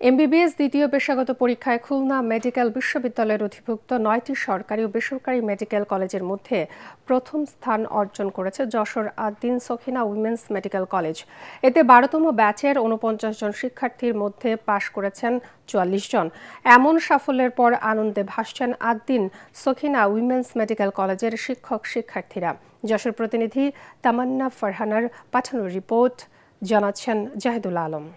MBBS দ্বিতীয় পেশাগত পরীক্ষায় খুলনা মেডিকেল বিশ্ববিদ্যালয়ের অধিভুক্ত ৯টি সরকারি ও বেসরকারি মেডিকেল কলেজের মধ্যে প্রথম স্থান অর্জন করেছে Jessore Ad-din Sakhina women's medical college. এতে ১২তম ব্যাচের ৪৯ জন শিক্ষার্থীর মধ্যে পাশ করেছেন ৪৪ জন। এমন সাফল্যের পর আনন্দে ভাসছেন আদ্দিন সখিনা উইমেন্স মেডিকেল কলেজের শিক্ষক শিক্ষার্থীরা। যশোর প্রতিনিধি তামান্না ফারহানার পাঠানো রিপোর্ট, জানাচ্ছেন জাহিদুল আলম।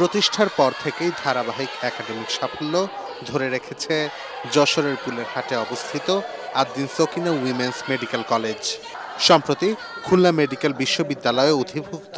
প্রতিষ্ঠার পর থেকেই ধারাবাহিক একাডেমিক সাফল্য ধরে রেখেছে যশোরের পুলেরহাটে অবস্থিত Ad-din Sakhina women's medical college. সম্প্রতি খুলনা মেডিকেল বিশ্ববিদ্যালয়ে অধিভুক্ত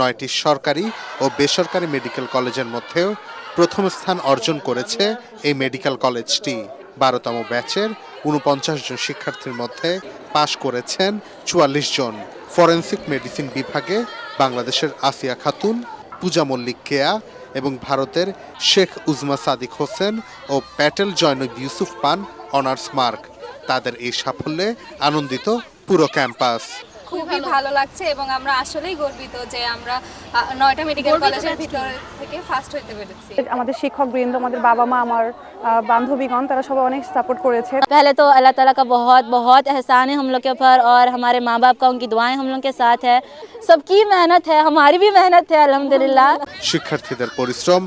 ৯টি সরকারি ও বেসরকারি মেডিকেল কলেজের মধ্যেও প্রথম স্থান অর্জন করেছে এই মেডিকেল কলেজটি। ১২তম ব্যাচের ৪৯ জন শিক্ষার্থীর মধ্যে পাশ করেছেন ৪৪ জন। ফরেনসিক মেডিসিন বিভাগে বাংলাদেশের আসিয়া খাতুন, পূজা মল্লিক কেয়া এবং ভারতের শেখ উজমা সাদিক হোসেন ও প্যাটেল জয়নব ইউসুফ পান অনার্স মার্ক। তাদের এই সাফল্যে আনন্দিত পুরো ক্যাম্পাস। খুবই ভালো লাগছে এবং আমরা আসলেই গর্বিত যে আমরা ৯টা মেডিকেল কলেজের ভিতর থেকে ফার্স্ট হতে পেরেছি। আমাদের শিক্ষকবৃন্দ, আমাদের বাবা মা, আমার বান্ধবীগণ, তারা সবাই অনেক সাপোর্ট করেছে। पहले तो अल्लाह ताला का बहुत बहुत एहसान है हम लोग के ऊपर और हमारे माँ बाप का, उनकी दुआएं हम लोग के साथ है। सबकी मेहनत है, हमारी भी मेहनत है अल्हम्दुलिल्लाह। শিক্ষার্থীদের পরিশ্রম,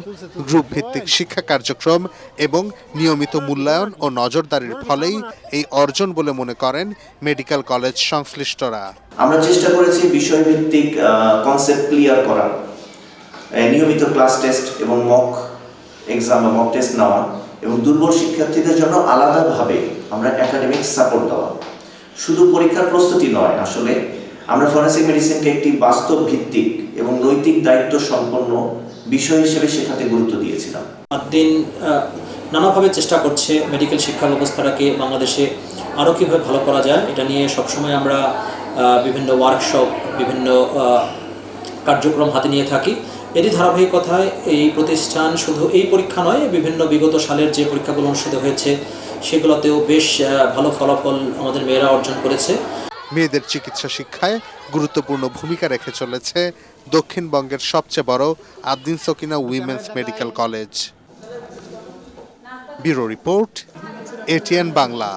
গ্রুপ ভিত্তিক শিক্ষা কার্যক্রম এবং নিয়মিত মূল্যায়ন ও নজরদারির ফলেই এই অর্জন বলে মনে করেন মেডিকেল কলেজ সংশ্লিষ্টরা। আমরা চেষ্টা করেছি বিষয়ভিত্তিক কনসেপ্ট ক্লিয়ার করা, নিয়মিত ক্লাস টেস্ট এবং মক এক্সাম বা মক টেস্ট নেওয়া এবং দুর্বল শিক্ষার্থীদের জন্য আলাদাভাবে আমরা একাডেমিক সাপোর্ট দেওয়া। শুধু পরীক্ষার প্রস্তুতি নয়, আসলে আমরা ফরেনসিক মেডিসিনকে একটি বাস্তব ভিত্তিক এবং নৈতিক দায়িত্ব সম্পন্ন বিষয় হিসেবে শেখাতে গুরুত্ব দিয়েছিলাম। আদ্দিন নানাভাবে চেষ্টা করছে মেডিকেল শিক্ষা ব্যবস্থাটাকে বাংলাদেশে আরও কীভাবে ভালো করা যায় এটা নিয়ে সবসময় আমরা বিভিন্ন ওয়ার্কশপ, বিভিন্ন কার্যক্রম হাতে নিয়ে থাকি। এরই ধারাবাহিকতায় এই প্রতিষ্ঠান শুধু এই পরীক্ষা নয়, বিভিন্ন বিগত সালের যে পরীক্ষাগুলো অনুষ্ঠিত হয়েছে সেগুলোতেও বেশ ভালো ফলাফল আমাদের মেয়েরা অর্জন করেছে। মেয়েদের চিকিৎসা শিক্ষায় গুরুত্বপূর্ণ ভূমিকা রেখে চলেছে দক্ষিণবঙ্গের সবচেয়ে বড় Ad-din Sakhina women's medical college. Bureau report, ATN Bangla.